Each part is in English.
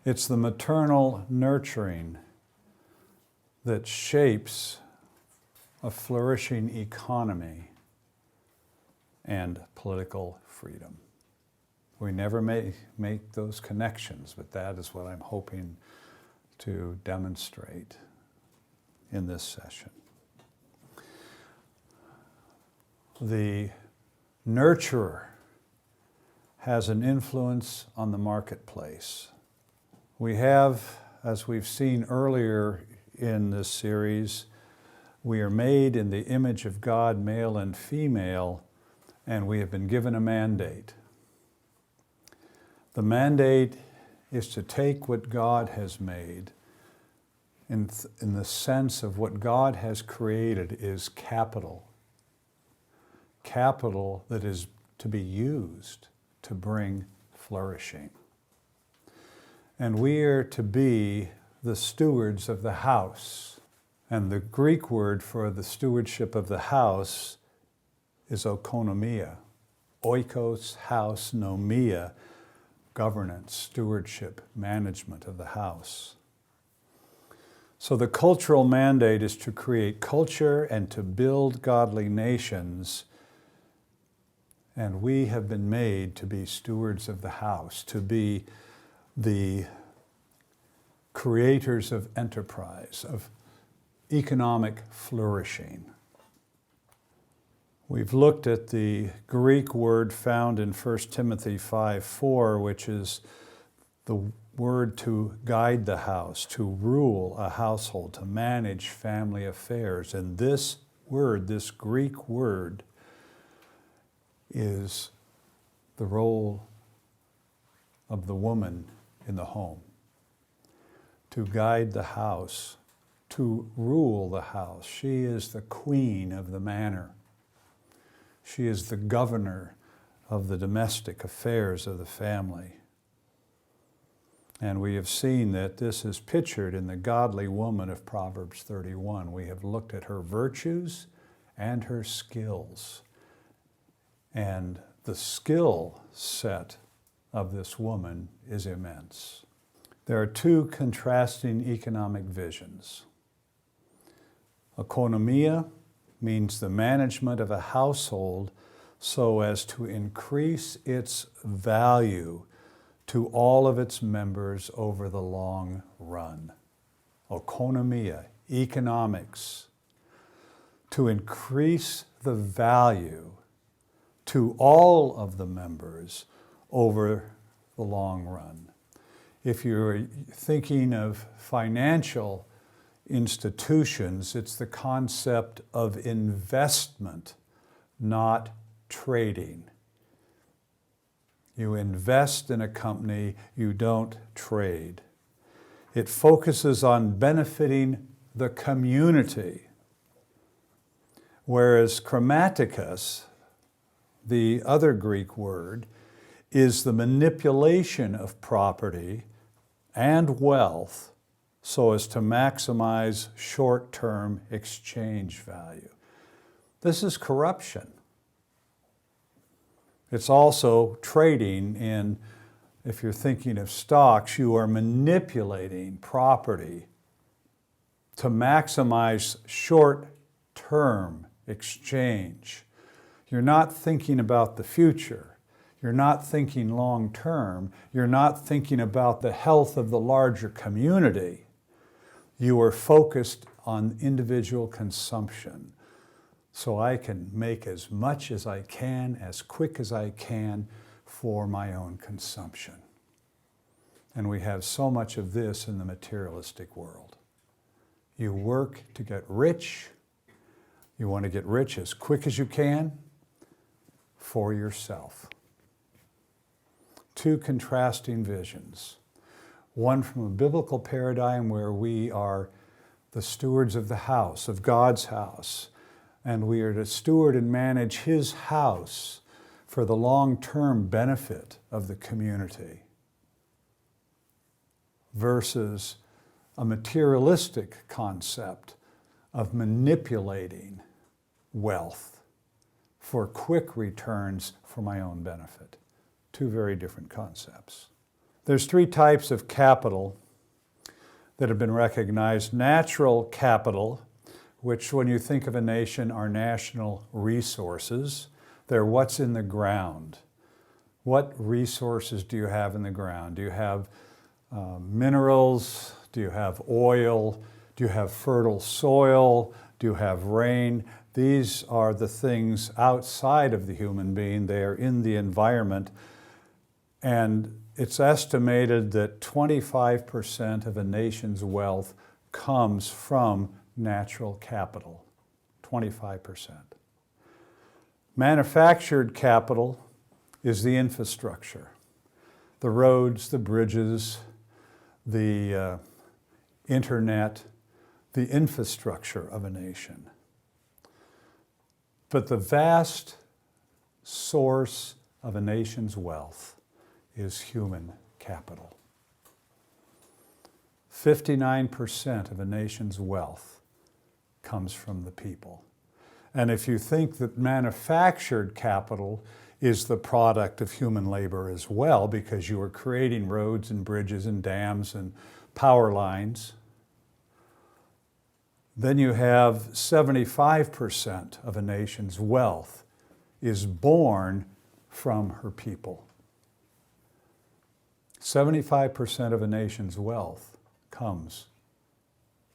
It's the maternal nurturing that shapes a flourishing economy and political freedom. We never make those connections, but that is what I'm hoping to demonstrate in this session. The nurturer has an influence on the marketplace. We have, as we've seen earlier in this series, we are made in the image of God, male and female, and we have been given a mandate. The mandate is to take what God has made in the sense of what God has created is capital. Capital that is to be used to bring flourishing. And we are to be the stewards of the house. And the Greek word for the stewardship of the house is oikonomia. Oikos, house, nomia, governance, stewardship, management of the house. So the cultural mandate is to create culture and to build godly nations. And we have been made to be stewards of the house, to be the creators of enterprise, of economic flourishing. We've looked at the Greek word found in 1 Timothy 5:4, which is the word to guide the house, to rule a household, to manage family affairs. And this word, this Greek word, is the role of the woman in the home. To guide the house, to rule the house. She is the queen of the manor. She is the governor of the domestic affairs of the family. And we have seen that this is pictured in the godly woman of Proverbs 31. We have looked at her virtues and her skills. And the skill set of this woman is immense. There are two contrasting economic visions. Economia means the management of a household so as to increase its value to all of its members over the long run. Economia, economics, to increase the value to all of the members over the long run. If you're thinking of financial institutions, it's the concept of investment, not trading. You invest in a company, you don't trade. It focuses on benefiting the community, whereas chromaticus, the other Greek word, is the manipulation of property and wealth so as to maximize short-term exchange value. This is corruption. It's also trading in, if you're thinking of stocks, you are manipulating property to maximize short-term exchange. You're not thinking about the future. You're not thinking long-term. You're not thinking about the health of the larger community. You are focused on individual consumption. So I can make as much as I can, as quick as I can, for my own consumption. And we have so much of this in the materialistic world. You work to get rich. You want to get rich as quick as you can for yourself. Two contrasting visions. One from a biblical paradigm where we are the stewards of the house, of God's house, and we are to steward and manage His house for the long-term benefit of the community, versus a materialistic concept of manipulating wealth for quick returns for my own benefit. Two very different concepts. There's three types of capital that have been recognized. Natural capital, which when you think of a nation are national resources. They're what's in the ground. What resources do you have in the ground? Do you have minerals? Do you have oil? Do you have fertile soil? Do you have rain? These are the things outside of the human being. They are in the environment. And it's estimated that 25% of a nation's wealth comes from natural capital. 25%. Manufactured capital is the infrastructure. The roads, the bridges, the internet, the infrastructure of a nation. But the vast source of a nation's wealth is human capital. 59% of a nation's wealth comes from the people. And if you think that manufactured capital is the product of human labor as well, because you are creating roads and bridges and dams and power lines, then you have 75% of a nation's wealth is born from her people. 75% of a nation's wealth comes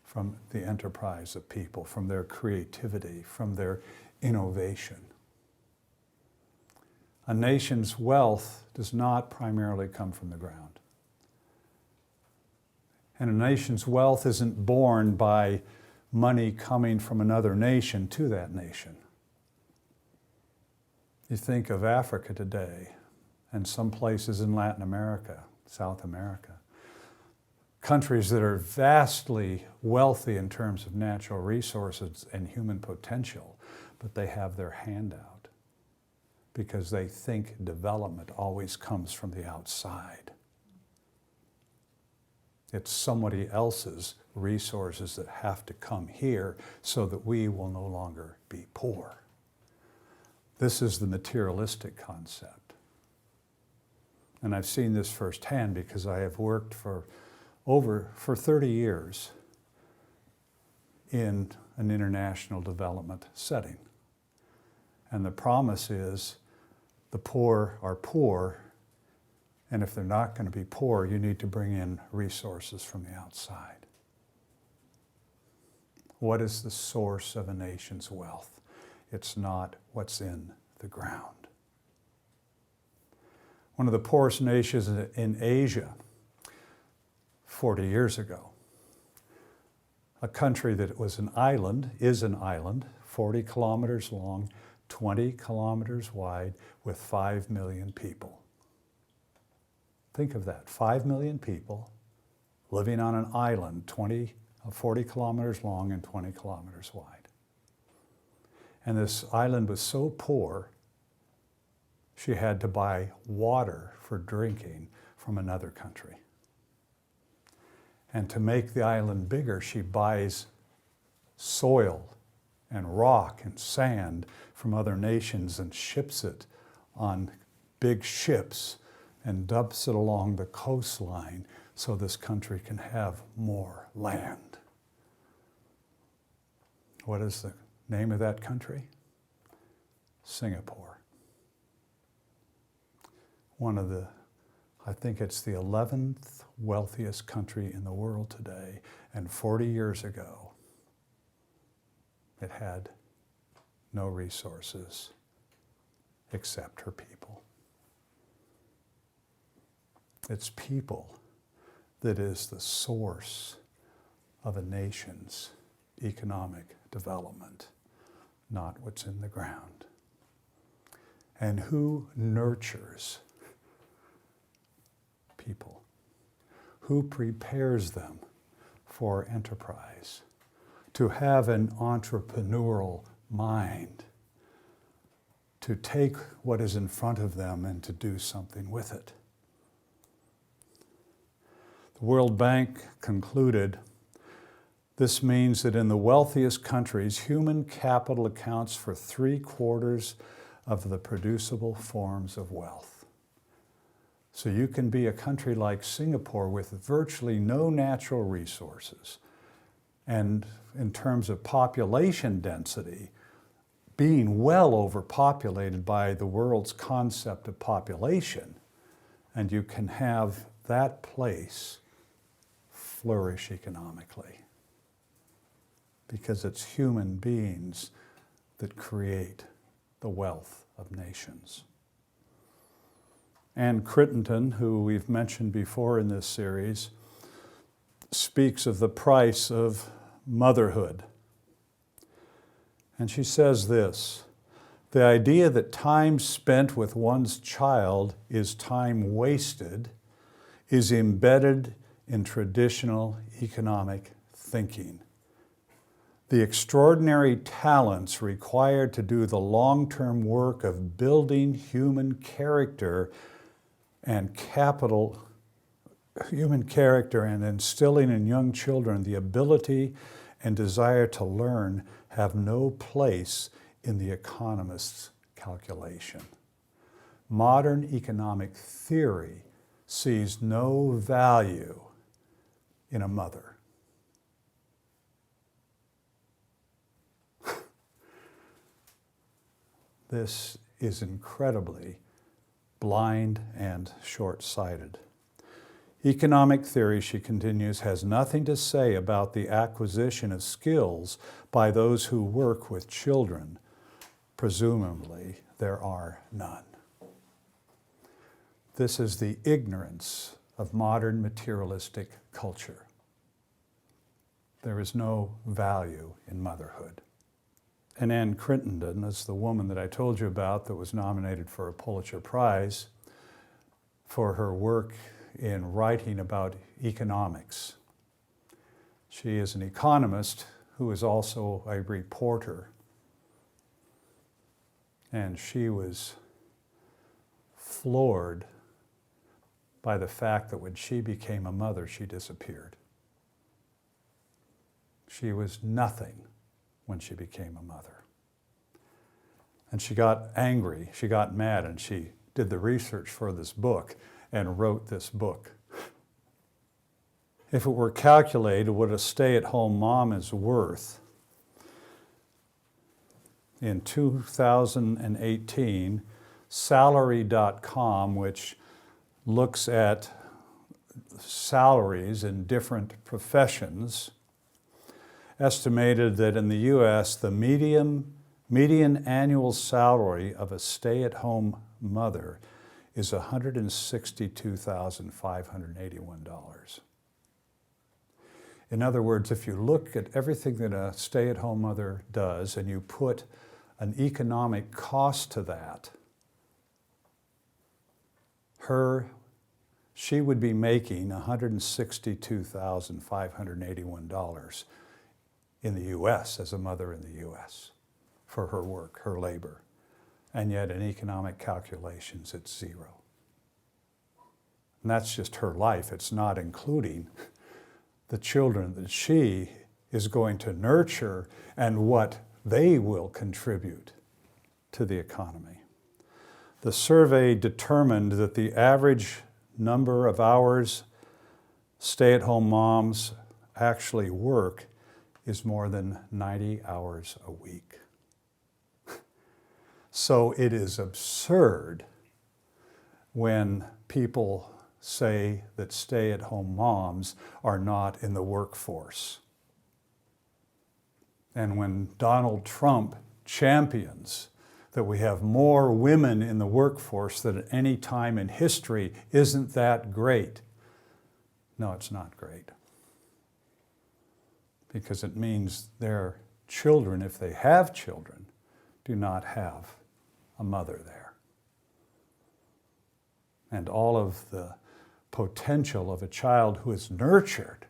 from the enterprise of people, from their creativity, from their innovation. A nation's wealth does not primarily come from the ground. And a nation's wealth isn't born by money coming from another nation to that nation. You think of Africa today and some places in Latin America, South America, countries that are vastly wealthy in terms of natural resources and human potential, but they have their hand out because they think development always comes from the outside. It's somebody else's resources that have to come here so that we will no longer be poor. This is the materialistic concept. And I've seen this firsthand because I have worked for 30 years in an international development setting. And the promise is the poor are poor, and if they're not going to be poor, you need to bring in resources from the outside. What is the source of a nation's wealth? It's not what's in the ground. One of the poorest nations in Asia 40 years ago, a country that was an island, is an island, 40 kilometers long, 20 kilometers wide, with 5 million people. Think of that, 5 million people living on an island 40 kilometers long and 20 kilometers wide. And this island was so poor, she had to buy water for drinking from another country. And to make the island bigger, she buys soil and rock and sand from other nations and ships it on big ships and dumps it along the coastline so this country can have more land. What is the name of that country? Singapore. I think it's the 11th wealthiest country in the world today, and 40 years ago, it had no resources except her people. It's people that is the source of a nation's economic development, not what's in the ground. And who nurtures people? Who prepares them for enterprise, to have an entrepreneurial mind, to take what is in front of them and to do something with it? The World Bank concluded, this means that in the wealthiest countries, human capital accounts for 3/4 of the producible forms of wealth. So you can be a country like Singapore with virtually no natural resources, and in terms of population density, being well overpopulated by the world's concept of population, and you can have that place flourish economically because it's human beings that create the wealth of nations. Anne Crittenden, who we've mentioned before in this series, speaks of the price of motherhood. And she says this: the idea that time spent with one's child is time wasted is embedded in traditional economic thinking. The extraordinary talents required to do the long-term work of building human character and instilling in young children the ability and desire to learn have no place in the economist's calculation. Modern economic theory sees no value in a mother. This is incredibly blind and short-sighted. Economic theory, she continues, has nothing to say about the acquisition of skills by those who work with children. Presumably, there are none. This is the ignorance of modern materialistic culture. There is no value in motherhood. And Anne Crittenden is the woman that I told you about that was nominated for a Pulitzer Prize for her work in writing about economics. She is an economist who is also a reporter. And she was floored by the fact that when she became a mother, she disappeared. She was nothing when she became a mother. And she got angry, she got mad, and she did the research for this book and wrote this book. If it were calculated what a stay-at-home mom is worth, in 2018, Salary.com, which looks at salaries in different professions, estimated that in the U.S., the median annual salary of a stay-at-home mother is $162,581. In other words, if you look at everything that a stay-at-home mother does and you put an economic cost to that, she would be making $162,581 in the U.S. as a mother in the U.S. for her work, her labor. And yet in economic calculations, it's zero. And that's just her life. It's not including the children that she is going to nurture and what they will contribute to the economy. The survey determined that the average number of hours stay-at-home moms actually work is more than 90 hours a week. So it is absurd when people say that stay-at-home moms are not in the workforce. And when Donald Trump champions that we have more women in the workforce than at any time in history, isn't that great? No, it's not great. Because it means their children, if they have children, do not have a mother there. And all of the potential of a child who is nurtured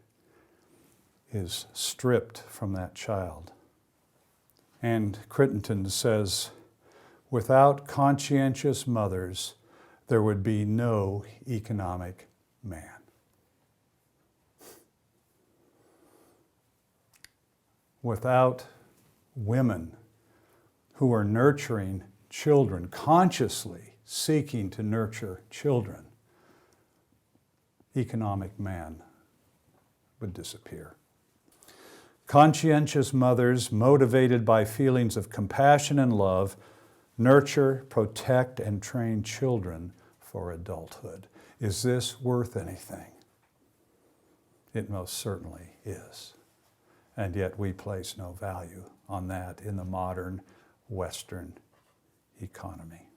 is stripped from that child. And Crittenden says, without conscientious mothers, there would be no economic man. Without women who are nurturing children, consciously seeking to nurture children, economic man would disappear. Conscientious mothers, motivated by feelings of compassion and love, nurture, protect, and train children for adulthood. Is this worth anything? It most certainly is. And yet we place no value on that in the modern Western economy.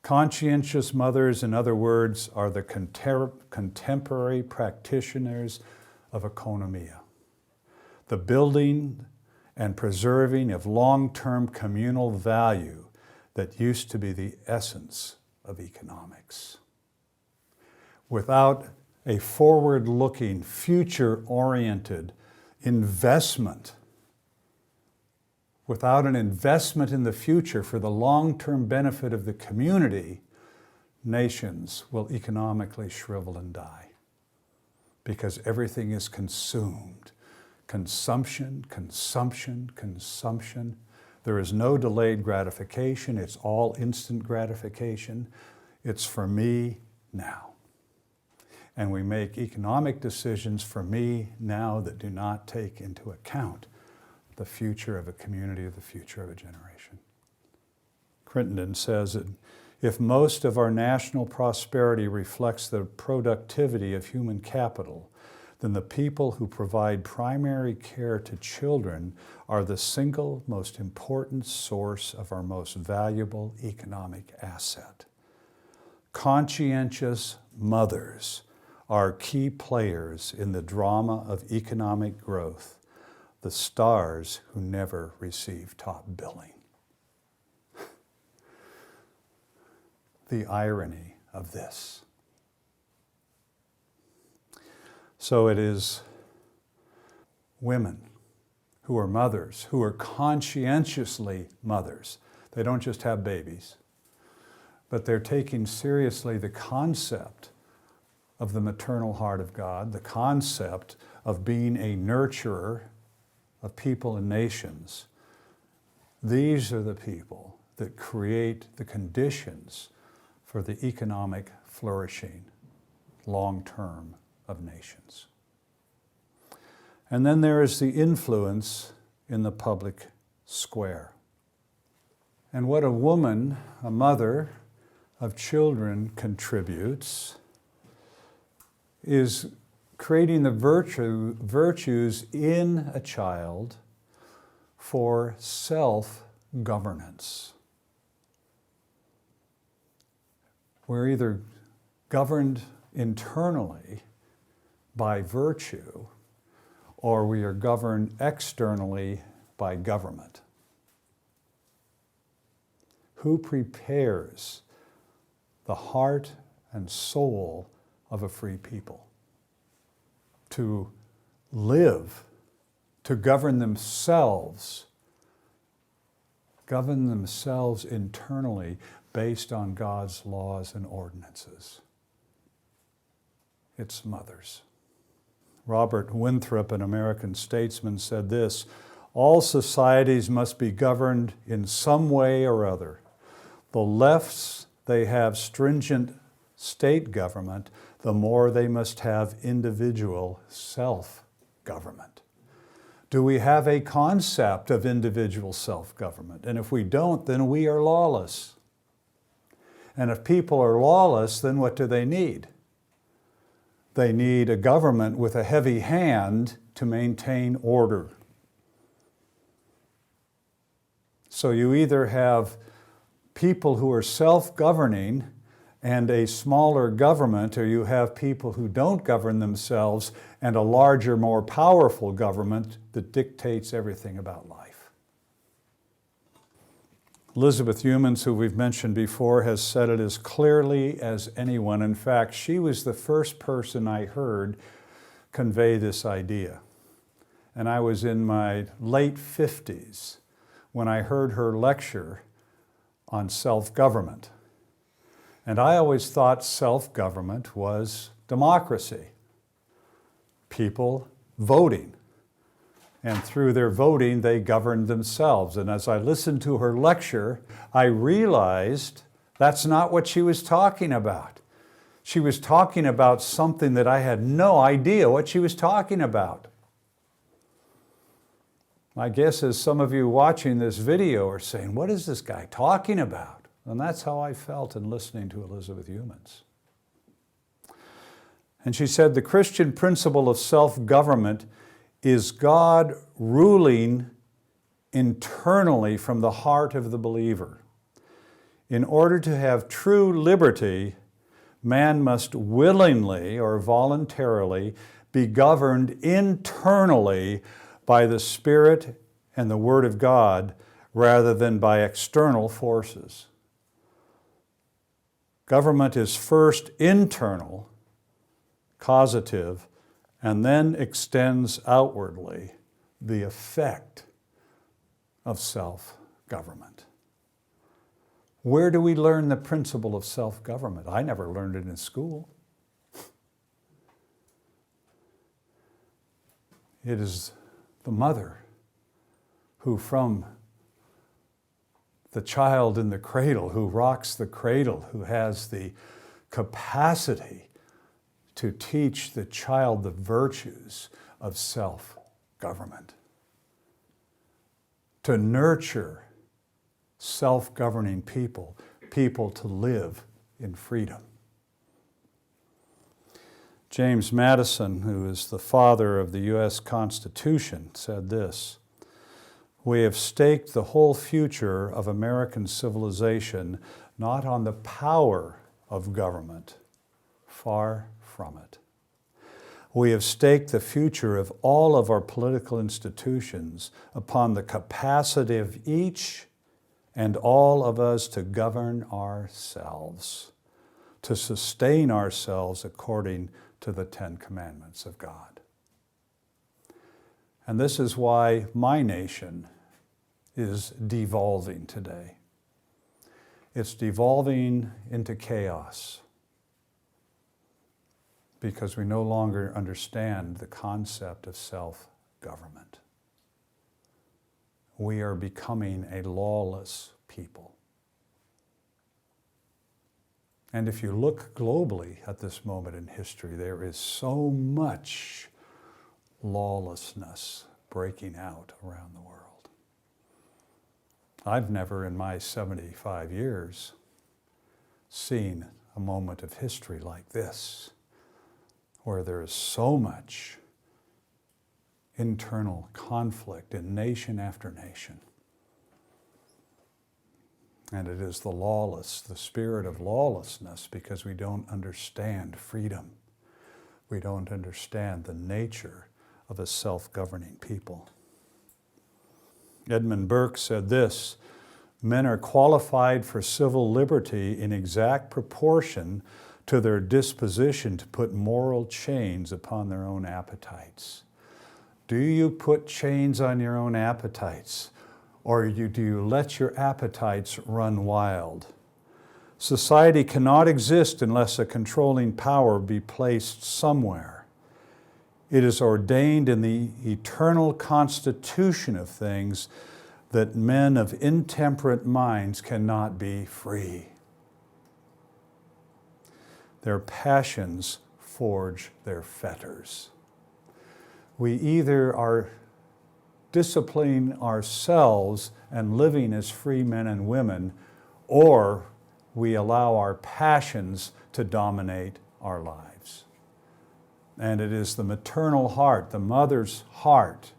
Conscientious mothers, in other words, are the contemporary practitioners of economia, the building and preserving of long-term communal value that used to be the essence of economics. Without a forward-looking, future-oriented investment, without an investment in the future for the long-term benefit of the community, nations will economically shrivel and die because everything is consumed. Consumption, consumption, consumption. There is no delayed gratification. It's all instant gratification. It's for me now. And we make economic decisions for me now that do not take into account the future of a community or the future of a generation. Crittenden says that if most of our national prosperity reflects the productivity of human capital, then the people who provide primary care to children are the single most important source of our most valuable economic asset. Conscientious mothers are key players in the drama of economic growth, the stars who never receive top billing. The irony of this. So it is women who are mothers, who are conscientiously mothers. They don't just have babies, but they're taking seriously the concept of the maternal heart of God, the concept of being a nurturer of people and nations. These are the people that create the conditions for the economic flourishing, long-term, of nations. And then there is the influence in the public square. And what a woman, a mother of children, contributes is creating the virtues in a child for self-governance. We're either governed internally by virtue, or we are governed externally by government. Who prepares the heart and soul of a free people to live, to govern themselves internally based on God's laws and ordinances? It's mothers. Robert Winthrop, an American statesman, said this: all societies must be governed in some way or other. The less they have stringent state government, the more they must have individual self-government. Do we have a concept of individual self-government? And if we don't, then we are lawless. And if people are lawless, then what do they need? They need a government with a heavy hand to maintain order. So you either have people who are self-governing and a smaller government, or you have people who don't govern themselves and a larger, more powerful government that dictates everything about life. Elizabeth Humans, who we've mentioned before, has said it as clearly as anyone. In fact, she was the first person I heard convey this idea. And I was in my late 50s when I heard her lecture on self-government. And I always thought self-government was democracy. People voting. And through their voting, they governed themselves. And as I listened to her lecture, I realized that's not what she was talking about. She was talking about something that I had no idea what she was talking about. My guess is some of you watching this video are saying, what is this guy talking about? And that's how I felt in listening to Elizabeth Humans. And she said, the Christian principle of self-government is God ruling internally from the heart of the believer. In order to have true liberty, man must willingly or voluntarily be governed internally by the Spirit and the Word of God rather than by external forces. Government is first internal, causative, and then extends outwardly the effect of self-government. Where do we learn the principle of self-government? I never learned it in school. It is the mother who, from the child in the cradle, who rocks the cradle, who has the capacity to teach the child the virtues of self-government, to nurture self-governing people, people to live in freedom. James Madison, who is the father of the U.S. Constitution, said this, "We have staked the whole future of American civilization not on the power of government, far from it. We have staked the future of all of our political institutions upon the capacity of each and all of us to govern ourselves, to sustain ourselves according to the Ten Commandments of God." And this is why my nation is devolving today. It's devolving into chaos because we no longer understand the concept of self-government. We are becoming a lawless people. And if you look globally at this moment in history, there is so much lawlessness breaking out around the world. I've never in my 75 years seen a moment of history like this, where there is so much internal conflict in nation after nation. And it is the spirit of lawlessness, because we don't understand freedom. We don't understand the nature of a self-governing people. Edmund Burke said this, "Men are qualified for civil liberty in exact proportion to their disposition to put moral chains upon their own appetites." Do you put chains on your own appetites, or do you let your appetites run wild? Society cannot exist unless a controlling power be placed somewhere. It is ordained in the eternal constitution of things that men of intemperate minds cannot be free. Their passions forge their fetters. We either are disciplining ourselves and living as free men and women, or we allow our passions to dominate our lives. And it is the maternal heart, the mother's heart,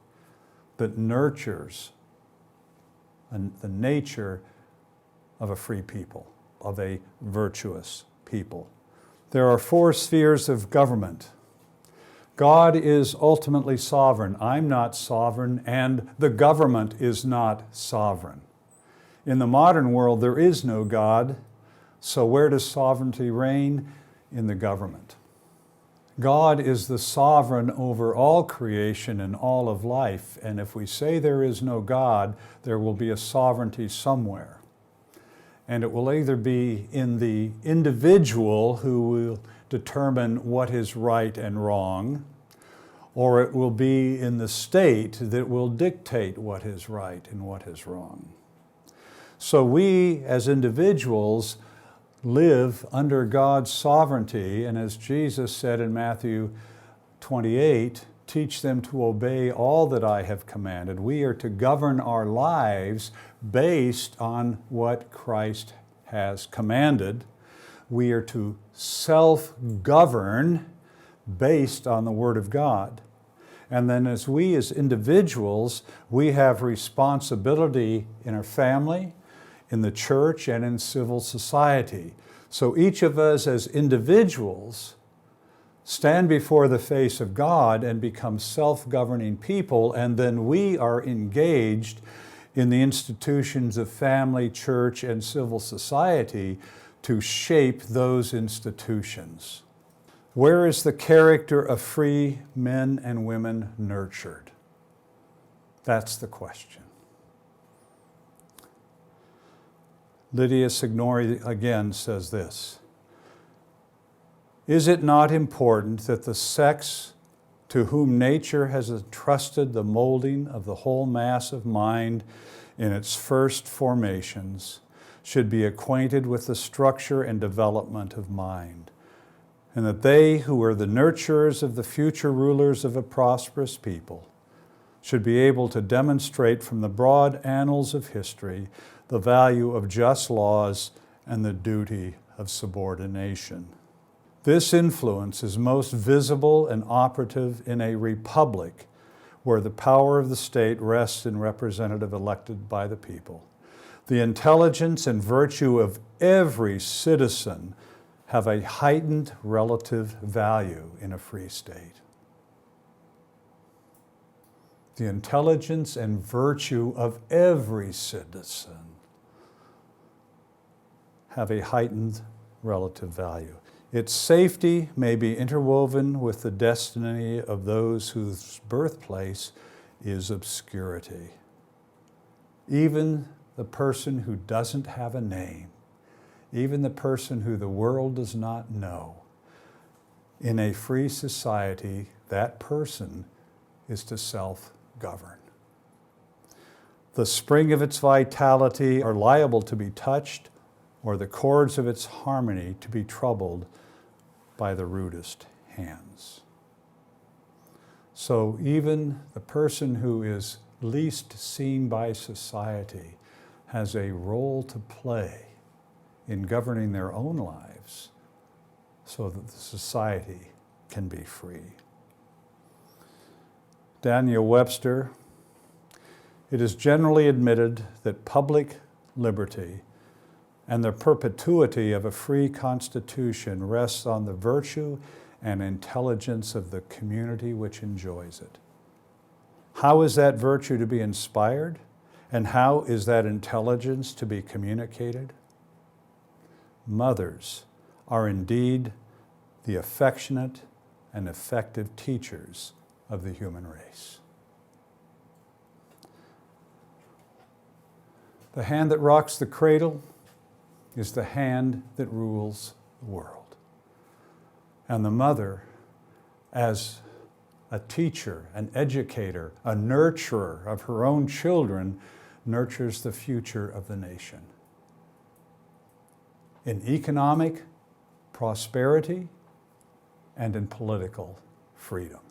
that nurtures the nature of a free people, of a virtuous people. There are 4 spheres of government. God is ultimately sovereign. I'm not sovereign, and the government is not sovereign. In the modern world, there is no God, so where does sovereignty reign? In the government. God is the sovereign over all creation and all of life, and if we say there is no God, there will be a sovereignty somewhere. And it will either be in the individual who will determine what is right and wrong, or it will be in the state that will dictate what is right and what is wrong. So we, as individuals, live under God's sovereignty, and as Jesus said in Matthew 28, teach them to obey all that I have commanded. We are to govern our lives based on what Christ has commanded. We are to self-govern based on the Word of God. And then as individuals, we have responsibility in our family, in the church, and in civil society. So each of us as individuals stand before the face of God and become self-governing people, and then we are engaged in the institutions of family, church, and civil society to shape those institutions. Where is the character of free men and women nurtured? That's the question. Lydia Signori again says this: is it not important that the sex to whom nature has entrusted the molding of the whole mass of mind in its first formations should be acquainted with the structure and development of mind, and that they who are the nurturers of the future rulers of a prosperous people should be able to demonstrate from the broad annals of history the value of just laws and the duty of subordination. This influence is most visible and operative in a republic where the power of the state rests in representative elected by the people. The intelligence and virtue of every citizen have a heightened relative value in a free state. The intelligence and virtue of every citizen have a heightened relative value. Its safety may be interwoven with the destiny of those whose birthplace is obscurity. Even the person who doesn't have a name, even the person who the world does not know, in a free society, that person is to self-govern. The spring of its vitality are liable to be touched, or the chords of its harmony to be troubled by the rudest hands. So even the person who is least seen by society has a role to play in governing their own lives so that the society can be free. Daniel Webster: it is generally admitted that public liberty and the perpetuity of a free constitution rests on the virtue and intelligence of the community which enjoys it. How is that virtue to be inspired? And how is that intelligence to be communicated? Mothers are indeed the affectionate and effective teachers of the human race. The hand that rocks the cradle is the hand that rules the world. And the mother, as a teacher, an educator, a nurturer of her own children, nurtures the future of the nation. In economic prosperity and in political freedom.